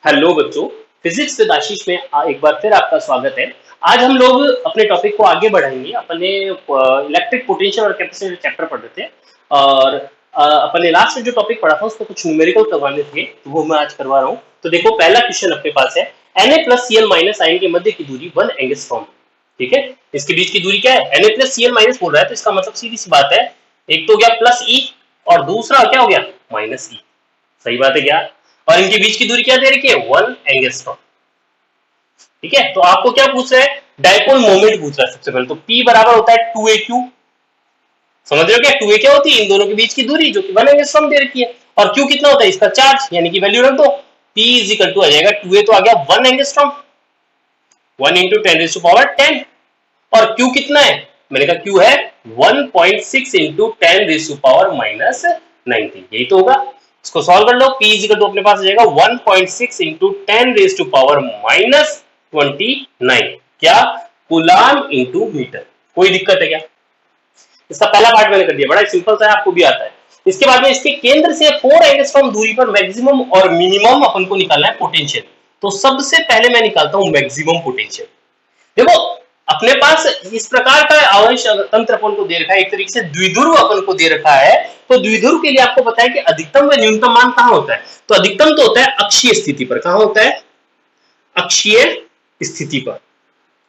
Hello बच्चों, physics with आशीष में एक बार फिर आपका स्वागत है। आज हम लोग अपने टॉपिक को आगे बढ़ाएंगे। अपने इलेक्ट्रिक पोटेंशियल और कैपेसिटर चैप्टर पढ़ रहे थे और अपने लास्ट में जो टॉपिक पढ़ा था उसमें कुछ न्यूमेरिकल करवाने थे, तो वो मैं आज करवा रहा हूँ। तो देखो, पहला क्वेश्चन अपने पास है, Na plus Cl minus ion के मध्य की दूरी 1 एंगस्ट्रॉम। ठीक है, इसके बीच की दूरी क्या है? Na प्लस Cl माइनस बोल रहा है, तो इसका मतलब सीधी सी बात है, एक तो गया प्लस ई और दूसरा क्या हो गया माइनस ई। सही बात है क्या? और इनके बीच की दूरी क्या दे रखी है? 1 एंगस्ट्रॉम। ठीक है, तो आपको क्या पूछ रहा है? डाइपोल मोमेंट पूछ रहा है सबसे पहले। तो P बराबर होता है 2aq। समझ रहे हो क्या? 2a क्या होती है? इन दोनों के बीच की दूरी, जो कि 1 एंगस्ट्रॉम दे रखी है। और Q कितना होता है? इसका चार्ज, यानी कि वैल्यू रख दो। P इज इक्वल टू आ जाएगा 2a, तो आ गया 1 angstrom, 1 into 10 raised to power 10। और Q कितना है? मैंने कहा Q है 1.6 into 10 raised to power minus 19। यही तो होगा। इसको सॉल्व कर लो। P इज इक्वल टू अपने पास आ जाएगा 1.6 into 10 raised to power minus 29। क्या? Coulomb into metre. कोई दिक्कत है क्या? इसका पहला पार्ट मैंने कर दिया, बड़ा सिंपल सा है, आपको भी आता है। इसके बाद में इसके केंद्र से 4 एंगस्ट्रॉम दूरी पर मैक्सिमम और मिनिमम अपन को निकालना है पोटेंशियल। तो सबसे पहले मैं निकालता हूं मैक्सिमम पोटेंशियल। देखो, अपने पास इस प्रकार का आवेश तंत्र अपन को दे रखा है, एक तरीके से द्विध्रुव अपन को दे रखा है। तो द्विध्रुव के लिए आपको पता है कि अधिकतम व न्यूनतम मान कहां होता है? तो अधिकतम तो होता है अक्षीय स्थिति पर। कहां होता है? अक्षीय स्थिति पर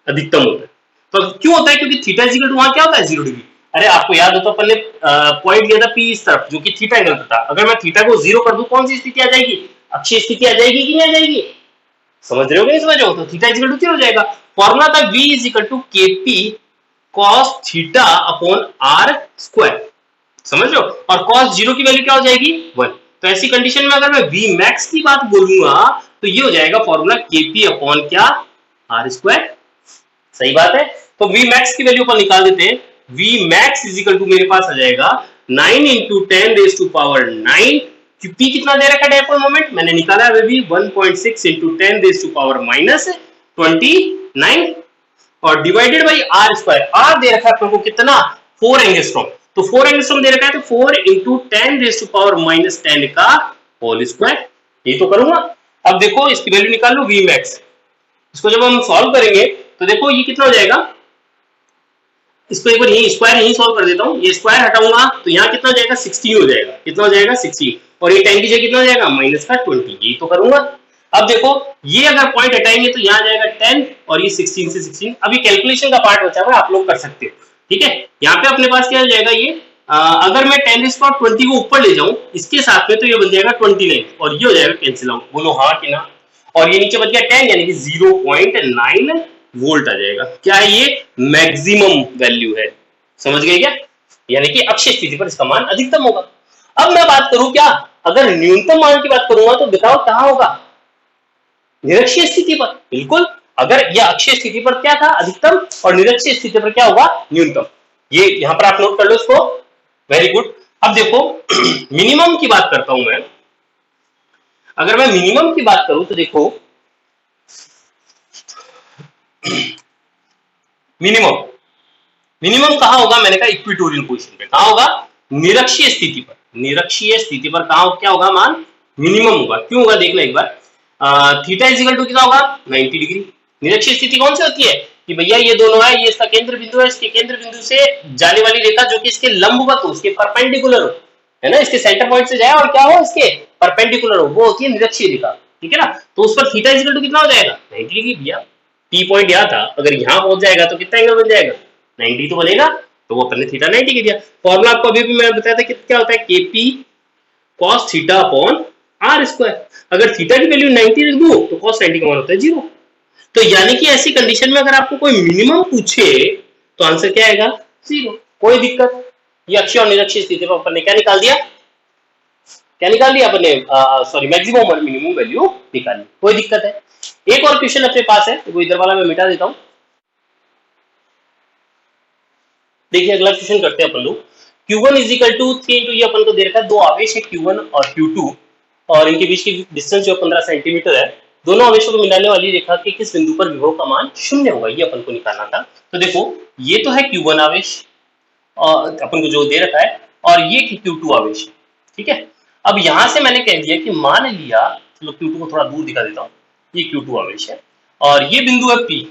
अधिकतम होता है। तो क्यों होता है? क्योंकि थीटा इज इक्वल टू वहां क्या होता है? 0 डिग्री। अरे आपको याद हो तो अपन ने पॉइंट लिया था P इस तरफ, जो कि थीटा एंगल था। अगर मैं थीटा को 0 कर दूं, कौन सी स्थिति आ जाएगी? अक्षीय स्थिति आ जाएगी कि नहीं आ जाएगी? समझ रहे हो नहीं समझ रहे हो? तो थीटा इज इक्वल टू 0 हो जाएगा। फॉर्मूला था V is equal to KP cos theta upon r square. समझ रहे हो? और cos 0 की वैल्यू क्या हो जाएगी? 1। तो ऐसी कंडीशन में अगर मैं V max की बात बोलूंगा तो ये हो जाएगा फॉर्मूला KP अपॉन क्या? r square. सही बात है। तो V max की वैल्यू पर निकाल देते हैं। V max is equal to मेरे पास आ जाएगा 9 into 10 raised to power 9। P कितना दे रखा है डाइपोल मोमेंट? मैंने निकाला है अभी 1.6 into 10 raised to power minus 29 और divided by r square. r दे रखा है आपको कितना? 4 एंगस्ट्रॉम। तो 4 एंगस्ट्रॉम दे रखा है, तो 4 into 10 raised to power minus 10 का होल स्क्वायर। ये तो करूंगा। अब देखो, इसकी वैल्यू निकाल लो V max। इसको जब हम सॉल्व करेंगे तो देखो ये कितना हो जाएगा। इसको एक बार यही स्क्वायर यही सॉल्व कर देता हूं। ये स्क्वायर हटाऊंगा तो यहाँ कितना हो जाएगा? 16 हो जाएगा। कितना हो जाएगा? 16। और ये 10 की जगह कितना हो जाएगा? माइनस का 20। यही तो करूंगा। अब देखो, ये अगर पॉइंट हटाएंगे तो यहाँ जाएगा 10 और ये 16 से 16। अभी कैलकुलेशन का पार्ट बचा हुआ, आप लोग कर सकते हो। ठीक है, यहाँ पे अपने पास क्या हो जाएगा? ये अगर मैं 10⁻20 को ऊपर ले जाऊं इसके साथ में, तो ये बन जाएगा 29 और ये हो जाएगा कैंसिल आउट। बोलो हाँ कि ना? और ये नीचे बच गया 10, यानी कि 0.9 वोल्ट आ जाएगा। क्या है ये? मैक्सिमम वैल्यू है। समझ गए क्या? यानी कि अक्षीय स्थिति पर इसका मान अधिकतम होगा। अब मैं बात करूं क्या, अगर न्यूनतम मान की बात करूंगा तो बताओ कहां होगा? निरक्षीय स्थिति पर। बिल्कुल। अगर यह अक्षीय स्थिति पर क्या था? अधिकतम, और निरक्षीय स्थिति पर क्या होगा? न्यूनतम। ये यहां पर आप नोट कर लो इसको। Very good. अब देखो मिनिमम की बात करता हूं मैं। अगर मैं मिनिमम की बात करूं तो देखो, मिनिमम मिनिमम कहां होगा? मैंने कहा इक्वेटोरियल पोजीशन पे। कहां होगा? निरक्षीय स्थिति पर। निरक्षीय स्थिति पर कहां क्या होगा मान? मिनिमम होगा। क्यों होगा? देखना एक बार। थीटा इज इक्वल टू कितना होगा? 90 डिग्री। निरक्षीय स्थिति कौन सी होती है कि भैया ये दोनों है, ये इसका केंद्र बिंदु है, इसके केंद्र बिंदु से जाने वाली रेखा जो कि इसके लंबवत हो, उसके परपेंडिकुलर हो, है ना, इसके सेंटर पॉइंट से जाए और क्या हो? इसके परपेंडिकुलर हो, वो होती है निरक्षीय रेखा। ठीक है ना? तो उस पर थीटा इज इक्वल टू कितना हो जाएगा? 90 डिग्री। भैया P पॉइंट यहाँ था, अगर यहाँ पहुंच जाएगा तो कितना एंगल बन जाएगा? 90 तो बनेगा। तो वो अपन ने थीटा 90 के दिया। फॉर्मूला आपको अभी भी मैं बताया था कि क्या होता है? KP cos theta upon r square. अगर थीटा की वैल्यू 90 रख दूं तो cos 90 का मान होता है 0। तो यानी कि ऐसी कंडीशन में अगर आपको कोई मिनिमम पूछे तो आंसर क्या आएगा? 0। कोई दिक्कत। ये अक्षीय और निरक्षीय स्थिति पर अपन ने क्या निकाल दिया? क्या निकाल दिया अपन ने? सॉरी, मैक्सिमम और मिनिमम वैल्यू निकाल ली। कोई दिक्कत है? एक और क्वेश्चन अपने पास है, वो इधर वाला मैं मिटा देता हूं। देखिए अगला क्वेश्चन करते हैं अपन लोग। Q1 is equal to 3 into, ये अपन को दे रखा है, दो आवेश है Q1 और Q2 और इनके बीच की डिस्टेंस जो 15 सेंटीमीटर है। दोनों आवेशों को मिलाने वाली रेखा के किस बिंदु पर विभव का मान 0 होगा, ये अपन को निकालना था। तो देखो, ये तो है Q1 आवेश और अपन को जो दे रखा है, और ये Q2 आवेश। ठीक है, अब यहां से मैंने कह दिया कि मान लिया चलो Q2 को थोड़ा दूर दिखा देता हूँ, ये Q2 आवेश है और ये बिंदु है P।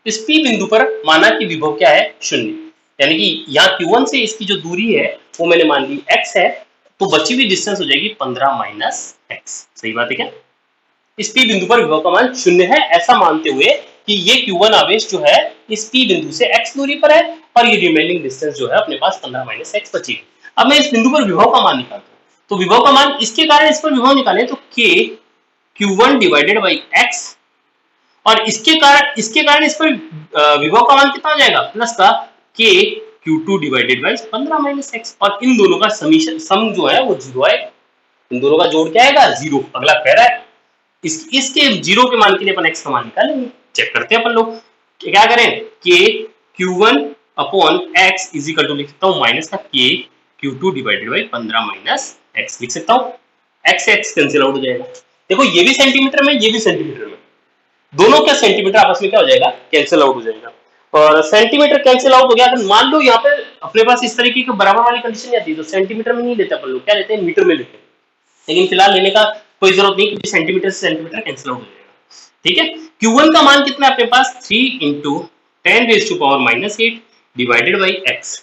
इस P बिंदु पर माना कि विभव क्या है, शून्य, यानी कि यहाँ Q1 से इसकी जो दूरी है वो मैंने मान ली x है, तो बची हुई डिस्टेंस हो जाएगी 15 माइनस x। सही बात है क्या? इस P बिंदु पर विभव का मान शून्य है, ऐसा मानते हुए कि ये Q1 आवेश जो है इस P बिंदु से x दूरी पर है और ये रिमेनिंग डिस्टेंस जो है अपने पास 15 माइनस x बची। अब मैं इस बिंदु पर विभव का मान निकालता हूँ, तो विभव का मान इसके कारण इस पर विभव निकालें तो k Q1 divided by x, और इसके कारण इस पर विभव का मान कितना हो जाएगा, प्लस का k Q2 divided by 15 minus x, और इन दोनों का सम जो है वो 0 आएगा। इन दोनों का जोड़ क्या आएगा, 0। अगला कह रहा है इसके 0 के मान के लिए अपन x का मान निकालेंगे। चेक करते हैं अपन लोग, क्या करें, k Q1 upon x is equal to लिख सकता हूँ माइनस का k Q2 divided by 15 minus x लिख सकता हूँ। x x कैंसिल आउट हो जाएगा। देखो ये भी सेंटीमीटर में, ये भी सेंटीमीटर में, दोनों के सेंटीमीटर आपस में क्या हो जाएगा, कैंसिल आउट हो जाएगा। और सेंटीमीटर कैंसिल आउट हो गया, अगर मान लो यहाँ पे अपने पास इस तरीके की बराबर वाली कंडीशन आती है तो सेंटीमीटर में नहीं लेते अपन लोग, क्या लेते हैं, मीटर में लेते हैं। लेकिन फिलहाल लेने का कोई जरूरत नहीं क्योंकि सेंटीमीटर से सेंटीमीटर कैंसिल आउट हो जाएगा। ठीक है, Q1 का मान कितना है अपने पास, 3 into 10⁻⁻8 divided by x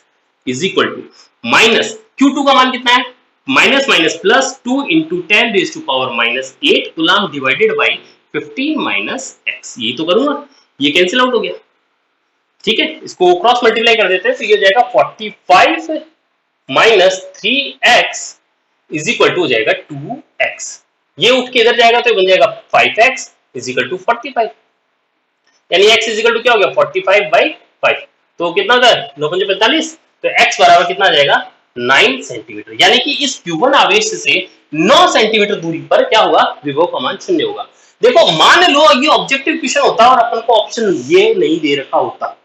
is equal to minus Q2 का मान कितना है, minus minus plus 2 into 10⁻⁻8 coulomb divided by 15 minus x। यही तो करूंगा, ये कैंसिल आउट हो गया। ठीक है, इसको क्रॉस मल्टीप्लाई कर देते हैं तो ये जाएगा 45 minus 3x is equal to हो जाएगा 2x। ये उठ के इधर जाएगा तो ये बन जाएगा 5x इज इक्वल टू 45, यानी x इज इक्वल टू क्या हो गया, 45 बाई 5। तो कितना होगा, 9×5 = 45, तो x बराबर कितना आ जाएगा, 9 सेंटीमीटर। यानी कि इस Q1 आवेश से 9 सेंटीमीटर दूरी पर क्या होगा, विभव का मान शून्य होगा। देखो मान लो ये ऑब्जेक्टिव क्वेश्चन होता और अपन को ऑप्शन ये नहीं दे रखा होता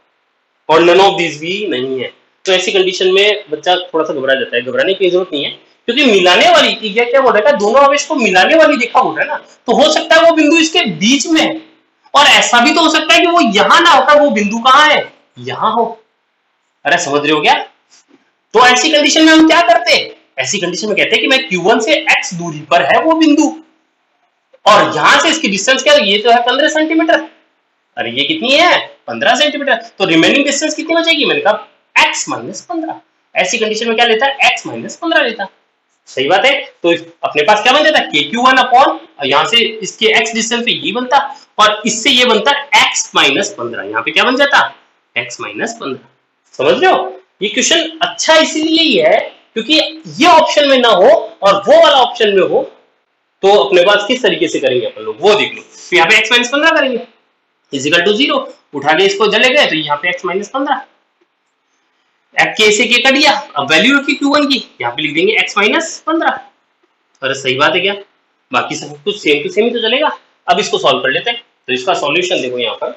और नन ऑफ दिस भी नहीं है, तो ऐसी कंडीशन में बच्चा थोड़ा सा घबरा जाता है। घबराने की जरूरत नहीं है क्योंकि मिलाने वाली ये क्या बोल रहा है, दोनों आवेश को मिलाने वाली देखा बोल रहा है ना, तो हो सकता है वो बिंदु इसके बीच में है, और ऐसा भी तो हो सकता है कि वो यहां ना होकर वो बिंदु कहां है, यहां हो। अरे समझ रहे हो क्या? तो ऐसी कंडीशन में हम क्या करते हैं, ऐसी कंडीशन में कहते हैं कि मैं Q1 से x दूरी पर है वो बिंदु और यहां से इसकी डिस्टेंस क्या है, ये तो है 15 सेंटीमीटर। अरे ये कितनी है, 15 सेंटीमीटर, तो रिमेनिंग डिस्टेंस कितनी बचेगी, मैंने कहा x माइनस 15। ऐसी कंडीशन में क्या लेता है, x माइनस 15 लेता। सही बात है, तो अपने पास क्या बन जाता है, KQ1 अपॉन यहां से इसके x डिस्टेंस पे ये बनता और इससे ये बनता x माइनस 15। यहाँ पे क्या बन जाता, x माइनस 15। समझ रहे हो, ये क्वेश्चन अच्छा इसीलिए ही है क्योंकि ये ऑप्शन में ना हो और वो वाला ऑप्शन में हो, तो अपने पास किस तरीके से करेंगे अपन लोग वो देख लो। तो यहाँ पे x माइनस 15 करेंगे इजिकल टू 0, उठा के इसको जले गए तो यहाँ पे x माइनस 15, k से k कट गया, अब वैल्यू रखी Q1 की, यहाँ पे लिख देंगे x माइनस 15। अरे सही बात है क्या, बाकी सब कुछ सेम टू सेम ही तो चलेगा। अब इसको सॉल्व कर लेते हैं, तो इसका सॉल्यूशन देखो यहाँ पर,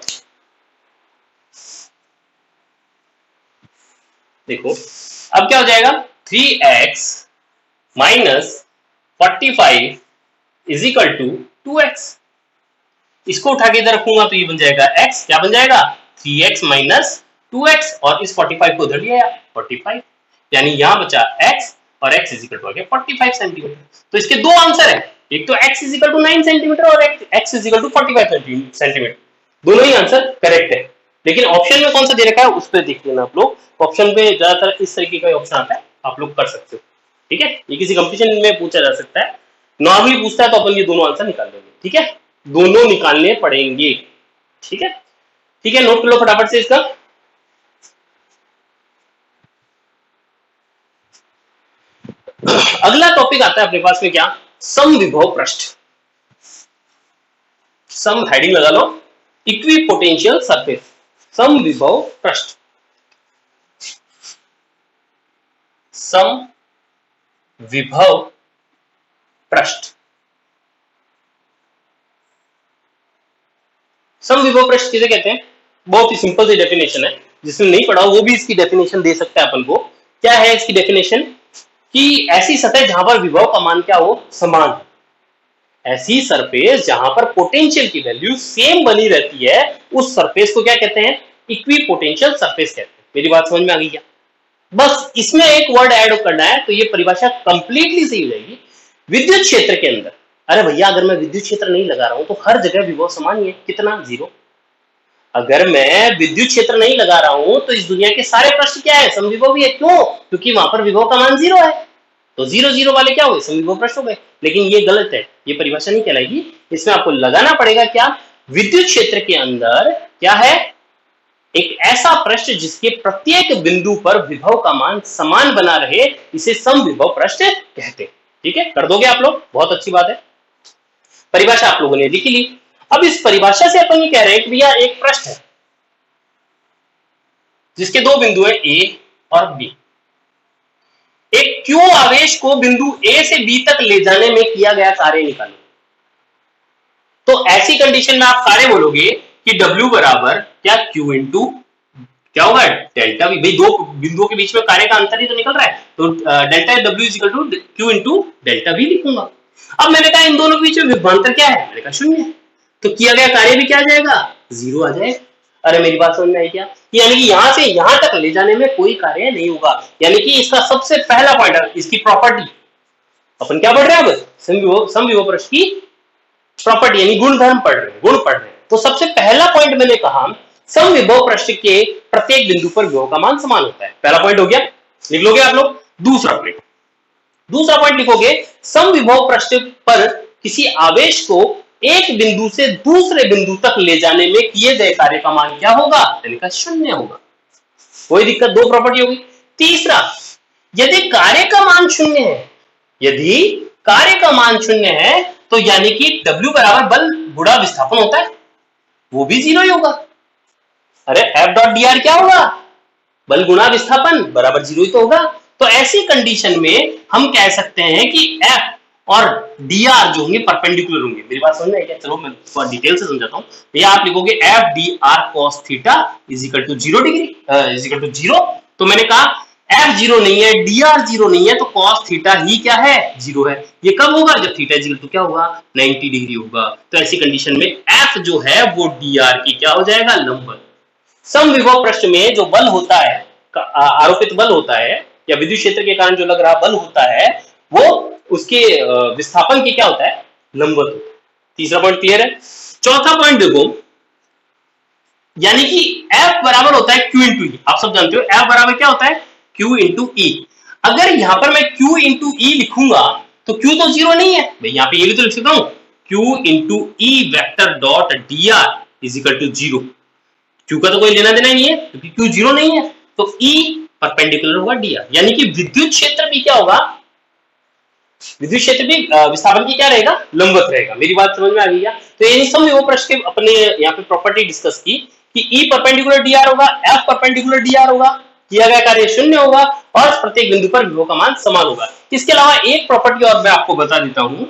देखो अब क्या हो जाएगा, 3x minus 45 is equal to 2x। इसको उठा के इधर रखूंगा तो ये बन जाएगा x, क्या बन जाएगा, 3x माइनस 2x, और इस 45 को उधर लिया 45, यानी यहां बचा x और x इज इक्वल टू आ गया 45 सेंटीमीटर। तो इसके दो आंसर है, एक तो x is equal to 9 centimetre और x is equal to 45 centimetre, दोनों ही आंसर करेक्ट है। लेकिन ऑप्शन में कौन सा दे रखा है उस पर देख लेना आप लोग, ऑप्शन पे ज्यादातर इस तरीके का ऑप्शन आता है, आप लोग कर सकते हो। ठीक है, ये किसी कंपटीशन में पूछा जा सकता है, नॉर्मली पूछता है तो अपन ये दोनों आंसर निकाल लेंगे। ठीक है, दोनों निकालने पड़ेंगे। ठीक है, ठीक है, नोट कर लो फटाफट से इसका। अगला टॉपिक आता है अपने पास में क्या, समविभव पृष्ठ। सम हेडिंग लगा लो, इक्विपोटेंशियल सरफेस, समविभव पृष्ठ, समविभव पृष्ठ। समविभव पृष्ठ किसे कहते हैं, बहुत ही सिंपल सी डेफिनेशन है, जिसने नहीं पढ़ा वो भी इसकी डेफिनेशन दे सकता है अपन को। क्या है इसकी डेफिनेशन, कि ऐसी सतह जहां पर विभव का मान क्या हो, समान, ऐसी सरफेस जहां पर पोटेंशियल की वैल्यू सेम बनी रहती है, उस सरफेस को क्या कहते हैं, इक्विपोटेंशियल सरफेस कहते हैं। मेरी बात समझ में आ गई क्या? बस इसमें एक वर्ड ऐड करना है तो ये परिभाषा कंप्लीटली सही हो जाएगी। विद्युत क्षेत्र के अंदर अरे भैया अगर मैं विद्युत क्षेत्र नहीं लगा रहा हूं तो हर जगह विभव समान ही है, कितना, 0। अगर मैं विद्युत क्षेत्र नहीं लगा रहा हूं तो इस दुनिया के सारे पृष्ठ क्या है, समविभव ही है। क्यों? क्योंकि वहां पर विभव का मान 0 है। तो 0 0 वाले क्या हो गए, समविभव पृष्ठ हो गए। लेकिन ये गलत है, ये परिभाषा नहीं कहलाएगी। इसमें आपको लगाना पड़ेगा क्या, विद्युत क्षेत्र के अंदर क्या है, एक ऐसा पृष्ठ जिसके प्रत्येक बिंदु पर विभव का मान समान बना रहे, इसे समविभव पृष्ठ कहते हैं। ठीक है, कर दोगे आप लोग, बहुत अच्छी बात है। परिभाषा आप लोगों ने लिख ली। अब इस परिभाषा से अपन ये कह रहे हैं कि भैया एक पृष्ठ है जिसके दो बिंदु है ए और बी। एक क्यू आवेश को बिंदु ए से बी तक ले जाने में किया गया कार्य निकालो। तो ऐसी कंडीशन में आप कार्य बोलोगे कि W बराबर क्या, Q इंटू क्या होगा, डेल्टा वी। भाई दो बिंदुओं के बीच में कार्य का अंतर ही तो निकल रहा है, तो delta W is equal to Q into delta V लिखूंगा। अब मैंने कहा इन दोनों के बीच में विभवांतर क्या है, मैंने कहा 0 है, तो किया गया कार्य भी क्या आ जाएगा, 0 आ जाएगा। अरे मेरी बात समझ में आई क्या? यानी कि यहां से यहां तक ले जाने में कोई कार्य नहीं होगा। यानी कि इसका सबसे पहला पॉइंट, इसकी प्रॉपर्टी अपन क्या पढ़ रहे हैं अब, समविभव पृष्ठ की प्रॉपर्टी यानी गुण धर्म पढ़ रहे हैं, गुण पढ़ रहे हैं। तो सबसे पहला पॉइंट मैंने कहा समविभव पृष्ठ के प्रत्येक बिंदु पर विभव का मान समान होता है। पहला पॉइंट हो गया, लिख लोगे आप लोग। दूसरा पॉइंट लिखोगे, समविभव पृष्ठ पर किसी आवेश को एक बिंदु से दूसरे बिंदु तक ले जाने में किए गए कार्य का मान क्या होगा, यानी का 0 होगा। कोई दिक्कत, दो प्रॉपर्टी होगी। तीसरा, यदि कार्य का मान 0 है, यदि कार्य का मान 0 है तो यानी कि W बराबर बल गुणा विस्थापन होता है, वो भी 0 ही होगा। अरे F डॉट डी आर क्या होगा, बल गुणा विस्थापन बराबर 0 ही तो होगा। तो ऐसी कंडीशन में हम कह सकते हैं कि F और dr जो होंगे परपेंडिकुलर होंगे। मेरी बात समझ में आई क्या? चलो मैं थोड़ा डिटेल से समझाता हूं। भैया आप लिखोगे F dr cos theta is equal to 0 degree is equal to 0। तो मैंने कहा F 0 नहीं है, dr 0 नहीं है, तो cos थीटा ही क्या है, 0 है। ये कब होगा, जब थीटा इज इक्वल टू क्या होगा, 90 डिग्री होगा। तो ऐसी कंडीशन में F जो है वो dr की क्या हो जाएगा, लंबवत। समविभव पृष्ठ में जो बल होता है, आरोपित बल होता है या विद्युत क्षेत्र के कारण जो लग रहा बल होता है, वो उसके विस्थापन के क्या होता है, लंबवत होता है। तीसरा पॉइंट क्लियर है। चौथा पॉइंट देखो, यानी कि F बराबर होता है Q इंटू ई। आप सब जानते हो F बराबर क्या होता है, Q इंटू ई। अगर यहां पर मैं Q इंटू ई लिखूंगा तो Q तो 0 नहीं है भाई, यहां पे ये भी तो लिख सकता हूं, Q into E vector dot D R is equal to 0। Q का तो कोई लेना देना नहीं है क्योंकि Q 0 नहीं है, तो E परपेंडिकुलर होगा dr। यानी कि विद्युत क्षेत्र भी क्या होगा, विद्युत क्षेत्र भी विस्थापन की क्या रहेगा, लंबवत रहेगा। मेरी बात समझ में आ गई क्या? तो ये समविभव पृष्ठ के अपने यहाँ पे प्रॉपर्टी डिस्कस की कि E परपेंडिकुलर dr होगा, F परपेंडिकुलर dr होगा, किया गया कार्य 0 होगा और प्रत्येक बिंदु पर विभव का मान समान होगा। इसके अलावा एक प्रॉपर्टी और मैं आपको बता देता हूं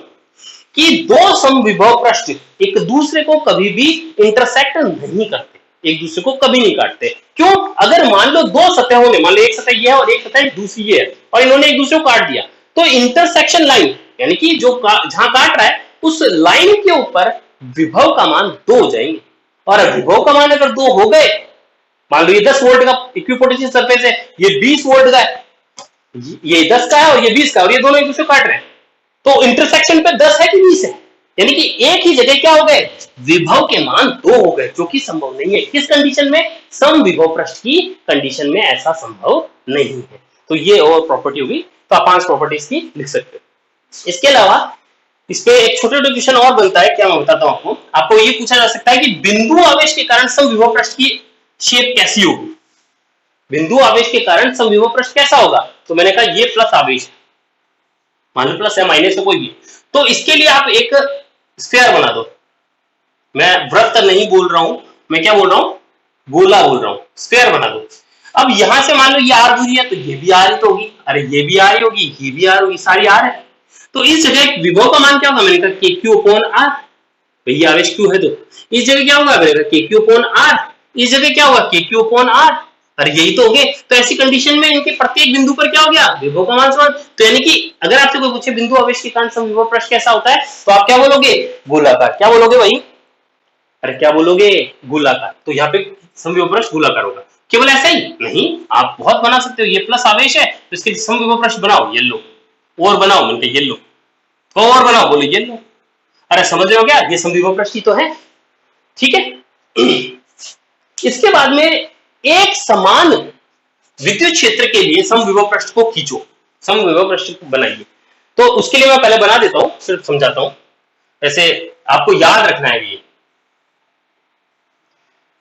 कि दो समविभव पृष्ठ एक दूसरे को कभी भी इंटरसेक्ट नहीं करते, एक दूसरे को कभी नहीं काटते। क्यों? अगर मान लो दो सतहों में, मान लो एक सतह ये है और एक सतह दूसरी ये है और इन्होंने एक दूसरे को काट दिया, तो इंटरसेक्शन लाइन यानी कि जो जहां काट रहा है उस लाइन के ऊपर विभव का मान 2 हो जाएंगे। और विभव का मान अगर 2 हो गए, मान लो ये 10 वोल्ट का इक्विपोटेंशियल सरफेस है, ये 20 वोल्ट का है, ये 10 का है और ये 20 का, और ये दोनों एक दूसरे को काट रहे हैं, तो इंटरसेक्शन पे 10 है कि 20 है, यानी कि एक ही जगह क्या हो गए, विभव के मान 2 हो गए, जो कि संभव नहीं है। किस कंडीशन में, समविभव पृष्ठ की कंडीशन में ऐसा संभव नहीं है। तो ये और प्रॉपर्टी होगी, तो आप 5 प्रॉपर्टीज की लिख सकते हो। इसके अलावा इस पे एक छोटा क्वेश्चन और बनता है, क्या मैं बताता हूं आपको। आपको ये पूछा जा सकता है कि बिंदु आवेश के कारण समविभव पृष्ठ की शेप कैसी होगी, बिंदु आवेश के कारण समविभव पृष्ठ कैसा होगा। तो मैंने कहा ये प्लस आवेश, मान लो प्लस है माइनस है कोई भी, तो इसके लिए आप एक स्फीयर बना दो। मैं वृत्त नहीं बोल रहा हूं, मैं क्या बोल रहा हूं, गोला बोल रहा हूं, स्फीयर बना दो। अब यहां से मान लो ये आर दूरी है, तो ये भी आर ही तो होगी, अरे ये भी आर ही होगी, ये भी आर होगी, सारी आर है। तो इस जगह विभव का मान क्या होगा, मैंने कहा के क्यू अपॉन आर, भैया आवेश क्यू है तो इस जगह क्या होगा, मैंने कहा के क्यू अपॉन आर, इस जगह क्या होगा, के क्यू अपॉन आर, अरे यही तो हो गए। तो ऐसी कंडीशन में इनके प्रत्येक बिंदु पर क्या हो गया, विभव का मान समान। तो यानी कि अगर आपसे कोई पूछे बिंदु आवेश के कारण समविभव पृष्ठ कैसा होता है, तो आप क्या बोलोगे, गोलाकार। क्या बोलोगे भाई, अरे क्या बोलोगे, गोलाकार। तो यहाँ पे समविभव पृष्ठ गोलाकार होगा। केवल ऐसा ही नहीं, आप बहुत बना सकते हो। ये प्लस आवेश है तो इसके समविभव पृष्ठ बनाओ येलो, और बनाओ मिलके येलो, और बनाओ बोले येलो, अरे समझ रहे हो क्या, ये समविभव पृष्ठ ही तो है, ठीक है। इसके बाद में एक समान विद्युत क्षेत्र के लिए समविभव पृष्ठ को खींचो, समविभव पृष्ठ को बनाइए। तो उसके लिए मैं पहले बना देता हूं, सिर्फ समझाता हूं, ऐसे आपको याद रखना है ये।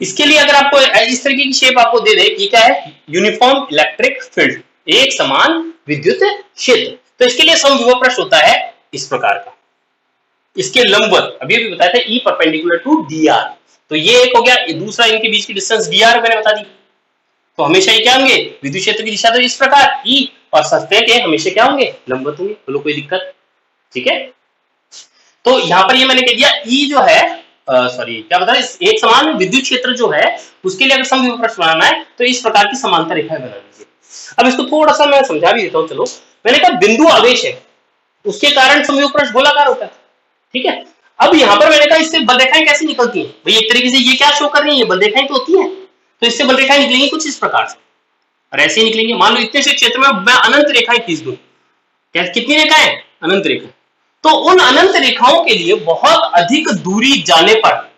इसके लिए अगर आपको इस तरीके की शेप आपको दे दे कि क्या है, यूनिफॉर्म इलेक्ट्रिक फील्ड, एक समान विद्युत क्षेत्र, तो इसके लिए समविभव पृष्ठ होता है इस प्रकार का, इसके लंबवत, अभी अभी बताया था E perpendicular to D R, तो ये एक हो गया, दूसरा इनके बीच की डिस्टेंस डी आर मैंने बता दी। तो हमेशा ये क्या होंगे, विद्युत क्षेत्र की दिशा तो इस प्रकार ई, और सतह के हमेशा क्या होंगे, लंबवत होंगे, बोलो कोई दिक्कत, ठीक है। तो यहां पर ये मैंने कह दिया ई जो है, सॉरी क्या बता रहे, एक समान विद्युत क्षेत्र जो है उसके लिए अगर समविभव पृष्ठ बनाना है तो इस प्रकार की समांतर रेखाएं बना लीजिए। अब इसको थोड़ा सा मैं समझा भी देता हूं, चलो। मैंने कहा बिंदु आवेश है, उसके कारण समविभव पृष्ठ गोलाकार होता है, ठीक है। अब यहां पर मैंने कहा इससे बल रेखाएं कैसे निकलती हैं भाई, एक तरीके से ये क्या शो कर रही है, बल रेखाएं तो होती है, तो इससे बल रेखाएं निकलेंगी कुछ इस प्रकार से, और ऐसे ही निकलेंगे। मान लो इतने से क्षेत्र में मैं अनंत रेखाएं खींच दूं, क्या कितनी रेखाएं, अनंत रेखा, तो उन अनंत रेखाओं के लिए बहुत अधिक दूरी जाने पर,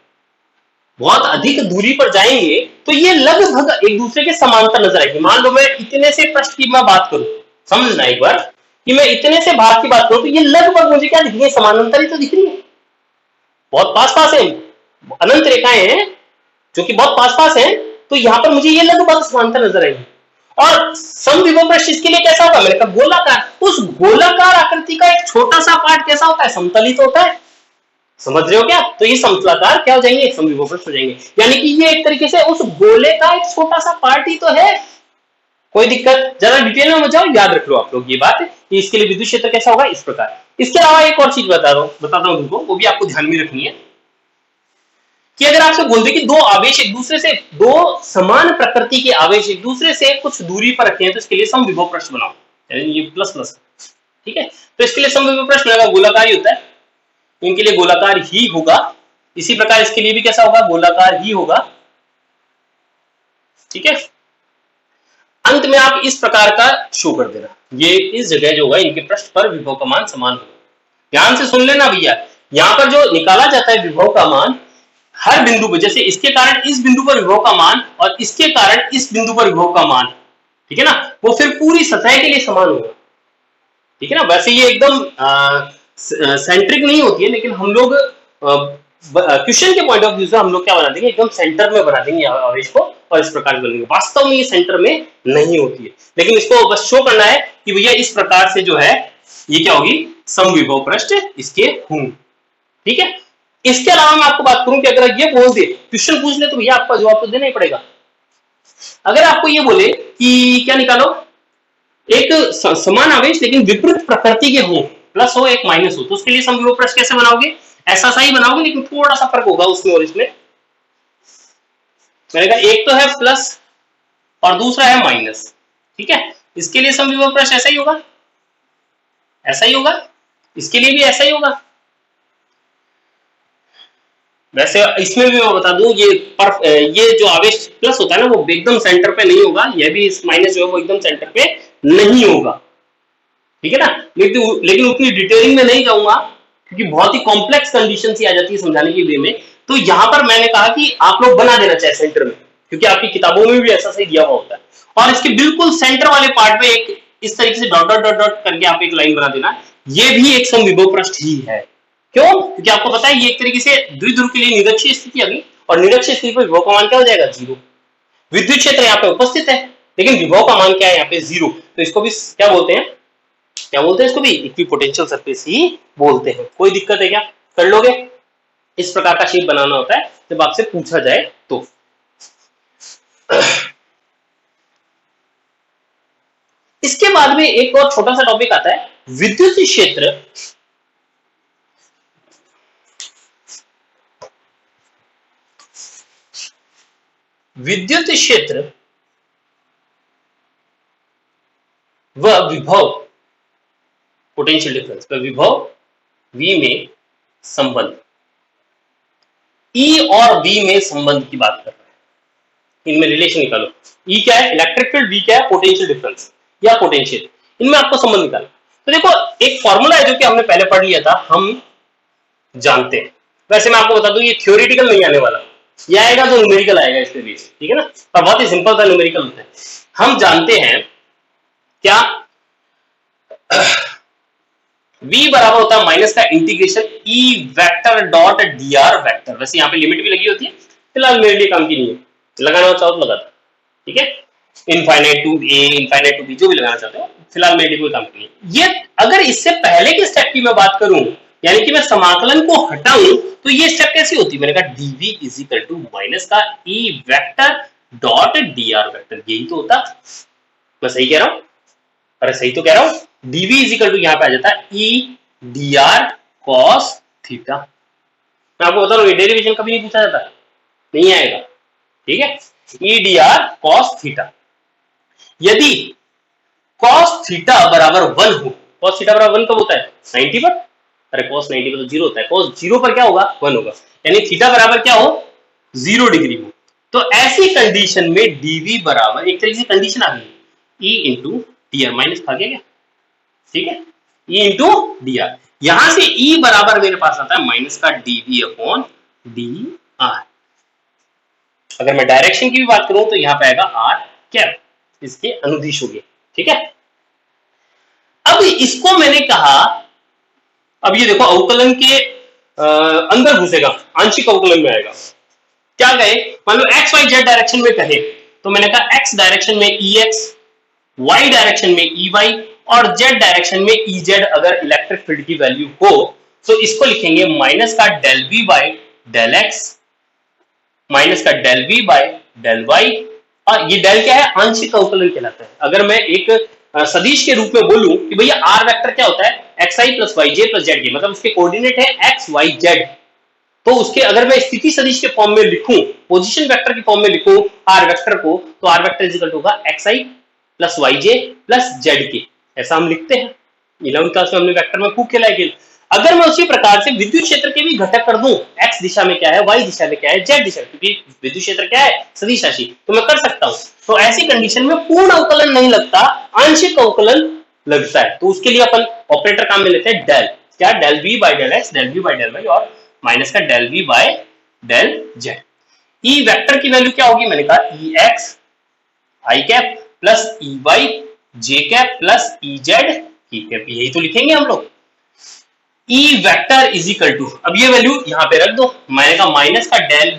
बहुत अधिक दूरी पर जाएंगे तो ये लगभग एक दूसरे के समांतर नजर आएगी। मान लो मैं इतने से पृष्ठ की मैं बात करूं, समझना एक बार कि मैं इतने से भाग की बात करूं तो ये लगभग मुझे क्या दिख रही है, समानांतर ही तो दिख रही है, बहुत पास पास है, अनंत रेखाएं हैं जो कि बहुत पास पास है, तो यहां पर मुझे ये लगभग समांतर नजर आएगी। और समविभव पृष्ठ इसके लिए कैसा होगा, मैंने कहा गोलाकार, उस गोलाकार आकृति का एक छोटा सा पार्ट कैसा होता है, समतलित होता है, समझ रहे हो क्या। तो ये समतलाकार क्या हो जाएंगे, समविभव पृष्ठ हो जाएंगे, यानी कि ये एक तरीके से उस गोले का एक छोटा सा पार्ट ही तो है, कोई दिक्कत, ज्यादा डिटेल में मत जाओ, याद रख लो आप लोग ये बात कि इसके लिए विद्युत क्षेत्र कैसा होगा, इस प्रकार। इसके अलावा एक और चीज बताता हूं तुमको, वो भी आपको ध्यान में रखनी है कि अगर आपसे बोल दे कि दो आवेश एक दूसरे से, दो समान प्रकृति के आवेश एक दूसरे से कुछ दूरी पर रखे हैं, तो इसके लिए समविभव पृष्ठ बनाओ, ये प्लस प्लस, ठीक है। तो इसके लिए समविभव पृष्ठ बनेगा, गोलाकार ही होता है, इनके लिए गोलाकार ही होगा, इसी प्रकार इसके लिए भी कैसा होगा, गोलाकार ही होगा, ठीक है। अंत में आप इस प्रकार का शो कर देना, ये इस जगह जो होगा इनके पृष्ठ पर विभव का मान समान होगा। ध्यान से सुन लेना भैया, यहां पर जो निकाला जाता है विभव का मान हर बिंदु पर, जैसे इसके कारण इस बिंदु पर विभव का मान और इसके कारण इस बिंदु पर विभव का मान, ठीक है ना, वो फिर पूरी सतह के लिए समान होगा, ठीक है ना। वैसे ये एकदम सेंट्रिक नहीं होती है, लेकिन हम लोग क्वेश्चन के पॉइंट ऑफ व्यू से हम लोग क्या बना देंगे, एकदम सेंटर में बना देंगे आवेश को, और इस प्रकार बनेंगे। वास्तव में ये सेंटर में नहीं होती है, लेकिन इसको बस शो करना है कि भैया इस प्रकार से जो है ये क्या होगी, समविभव पृष्ठ इसके होंगे, ठीक है। इसके अलावा मैं आपको बात करूं कि अगर ये बोल दे, क्वेश्चन पूछ ले, तो भैया आपका जवाब तो देना ही पड़ेगा। अगर आपको ये बोले कि क्या निकालो, एक समान आवेश लेकिन विपरीत प्रकृति के हो, प्लस हो एक माइनस हो, तो उसके लिए समविभव पृष्ठ कैसे बनाओगे, ऐसा सा ही बनाओगे, लेकिन थोड़ा सा फर्क होगा उसमें और इसमें। मैंने कहा एक तो है प्लस और दूसरा है माइनस, ठीक है। इसके लिए समविभव पृष्ठ ऐसा ही होगा, ऐसा ही होगा, इसके लिए भी ऐसा ही होगा। वैसे इसमें भी मैं बता दूं, ये जो आवेश प्लस होता है ना, वो एकदम सेंटर पे नहीं होगा, यह भी इस माइनस जो है वो एकदम सेंटर पे नहीं होगा, ठीक है ना। लेकिन उतनी डिटेलिंग में नहीं जाऊंगा, क्योंकि बहुत ही कॉम्प्लेक्स कंडीशन ही आ जाती है समझाने की वे में। तो यहां पर मैंने कहा कि आप लोग बना देना चाहिए सेंटर में, क्योंकि आपकी किताबों में भी ऐसा सही दिया हुआ होता है। और इसके बिल्कुल सेंटर वाले पार्ट में एक इस तरीके से डॉट डॉट डॉट डॉट करके आप एक लाइन बना देना, ये भी एक समविभव पृष्ठ ही है। क्यों, क्योंकि आपको पता है ये एक तरीके से द्विध्रुव के लिए निरक्षीय स्थिति आ गई, और निरक्षीय स्थिति पर विभव का मान क्या हो जाएगा, जीरो। विद्युत क्षेत्र यहाँ पे उपस्थित है, लेकिन विभव का मान क्या है यहाँ पे, जीरो। तो इसको भी क्या बोलते हैं, क्या बोलते हैं इसको भी, इक्विपोटेंशियल सरफेस ही बोलते हैं। कोई दिक्कत है क्या, कर लोगे। इस प्रकार का शेप बनाना होता है जब आपसे पूछा जाए तो। इसके बाद में एक और छोटा सा टॉपिक आता है, विद्युत क्षेत्र व विभव, पोटेंशियल डिफरेंस व विभव V में संबंध, E और V में संबंध की बात कर रहे हैं, इनमें रिलेशन निकालो। E क्या है, इलेक्ट्रिक फील्ड, V क्या है, पोटेंशियल डिफरेंस या पोटेंशियल, इनमें आपको संबंध निकालना। तो देखो एक फॉर्मूला है जो कि हमने पहले पढ़ लिया था, हम जानते हैं। वैसे मैं आपको बता दूं ये थ्योरेटिकल नहीं आने वाला, ये आएगा तो न्यूमेरिकल आएगा इसके बीच, ठीक है ना। और बहुत ही सिंपल सा न्यूमेरिकल होता है। हम जानते हैं क्या v बराबर होता है माइनस का integration e vector dot dr vector. वैसे यहाँ पे लिमिट भी लगी होती है, फिलहाल मेरे लिए काम की नहीं है, लगाना चाहो तो लगा दो, ठीक है। Infinite to a infinite to b जो भी लगाना चाहते हो, फिलहाल मेरे लिए कोई काम की नहीं है। ये अगर इससे पहले के स्टेप की मैं बात करूं, यानी कि मैं समाकलन को हटाऊं, तो ये स्टेप कैसी होती है? मैंने कहा dv is equal to minus का e vector dot dr vector, यही तो होता। मैं सही कह रहा हूं? अरे सही तो कह रहा हूं। dv इज इक्वल टू यहां पे आ जाता है e dr cos थीटा। मैं आपको बता रहा हूं डेरिवेशन कभी नहीं पूछा जाता, नहीं आएगा, ठीक है। e dr cos theta. यदि cos थीटा बराबर 1 हो, cos थीटा बराबर 1 कब होता है? 90 पर। अरे cos 90 पर तो 0 होता है, cos 0 पर क्या होगा? 1 होगा, यानी थीटा बराबर क्या हो? 0 डिग्री हो। तो ऐसी कंडीशन में dv बराबर, एक तरीके से कंडीशन आ गई, e इंटू dr, माइनस खा गया क्या, ठीक है, e इंटू dr। यहां से e बराबर मेरे पास आता है माइनस का dv अपॉन dr। अगर मैं डायरेक्शन की भी बात करूं तो यहां पे आएगा r कैप, इसके अनुदिश हो गए, ठीक है। अब इसको मैंने कहा, अब ये देखो अवकलन के अंदर घुसेगा, आंशिक अवकलन में आएगा। क्या कहे, मान लो एक्स वाई जेड डायरेक्शन में कहे, तो मैंने कहा एक्स डायरेक्शन में ex, y डायरेक्शन में ey और z डायरेक्शन में ez अगर इलेक्ट्रिक फील्ड की वैल्यू हो, तो इसको लिखेंगे माइनस का del v by del X minus का del v by del y। और ये डेल क्या है? आंशिक अवकलन कहलाता है। अगर मैं एक सदिश के रूप में बोलूं कि भैया आर वेक्टर क्या होता है? xi plus yj plus zk, मतलब उसके कोऑर्डिनेट है x y z। तो उसके अगर मैं स्थिति सदिश के फॉर्म में लिखूं, पोजीशन वेक्टर के फॉर्म में लिखूं आर वेक्टर को, तो R vector is equal to होगा xi plus yj plus zk, ऐसा हम लिखते हैं। 11वीं क्लास में हमने वेक्टर में खूब खेला है। अगर मैं उसी प्रकार से विद्युत क्षेत्र के भी घटक कर दूं, x दिशा में क्या है, y दिशा में क्या है, z दिशा, क्योंकि विद्युत क्षेत्र क्या है? सदिश राशि, तो मैं कर सकता हूं। तो ऐसी कंडीशन में पूर्ण अवकलन नहीं लगता, आंशिक अवकलन लगता है। तो उसके लिए अपन ऑपरेटर काम में लेते हैं डेल, क्या? Del v by del X, del v by del Y और माइनस का del v by del z। E vector की वैल्यू क्या होगी? मैंने कहा E X I cap plus E Y J cap plus E Z की cap, यही तो लिखेंगे हम लोग। E vector is equal to, अब ये वैल्यू यहां पे रख दो, मैंने कहा माइनस का del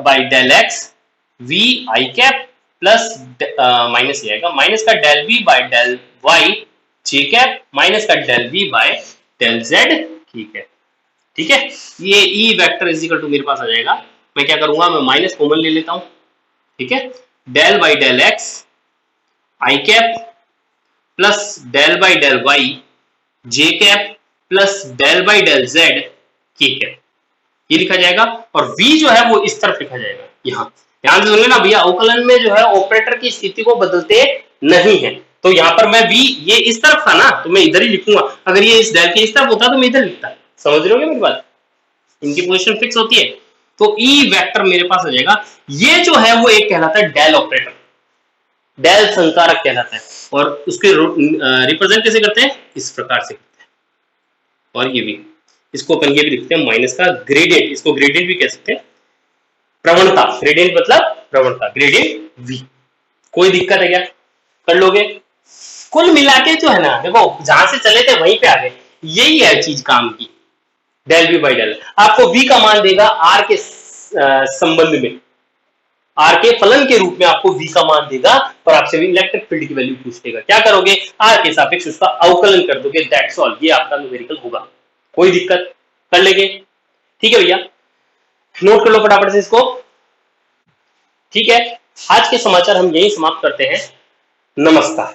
by del X V I cap plus minus ये आएगा माइनस का del V by del Y J cap minus का del V by del Z की कैप, ठीक है। ये E vector is equal to मेरे पास आ जाएगा। मैं क्या करूंगा, मैं माइनस कॉमन ले लेता हूं, ठीक है। Del by del X I cap plus del by del Y J cap plus del by del Z K cap, ये लिखा जाएगा। और v जो है वो इस तरफ लिखा जाएगा, यहाँ ध्यान से सुन लेना भैया, अवकलन में जो है ऑपरेटर की स्थिति को बदलते नहीं है। तो यहाँ पर मैं v ये इस तरफ था ना, तो मैं इधर ही लिखूंगा। अगर ये इस डेल के इस तरफ होता तो मैं इधर लिखता। समझ रहे हो मेरी बात? इनकी पोजीशन फिक्स होती है। तो ई वेक्टर मेरे पास आ जाएगा। ये जो है वो एक कहलाता है डेल ऑपरेटर, डेल संकारक कहलाता है। और उसके रिप्रेजेंट कैसे करते हैं? इस प्रकार से करते हैं। और ये भी, इसको अपन ये भी लिखते हैं माइनस का ग्रेडियंट, इसको ग्रेडियंट भी कह सकते हैं, प्रवणता। ग्रेडियंट मतलब प्रवणता, ग्रेडियंट v। कोई दिक्कत है क्या? कर लोगे? कुल मिला के जो है ना, देखो जहां से चले थे वहीं पे आ गए, यही है चीज काम की। डेल v बाई डेल, आपको v का मान देगा r के संबंध में, r के फलन के रूप में आपको v का मान देगा और आपसे भी इलेक्ट्रिक फील्ड की वैल्यू पूछ लेगा। क्या करोगे? r के सापेक्ष उसका अवकलन कर दोगे, दैट्स ऑल। ये आपका न्यूमेरिकल होगा। कोई दिक्कत? कर लेंगे, ठीक है भैया। नोट कर लो फटाफट से इसको, ठीक है। आज के समाचार हम यही समाप्त करते हैं। नमस्कार।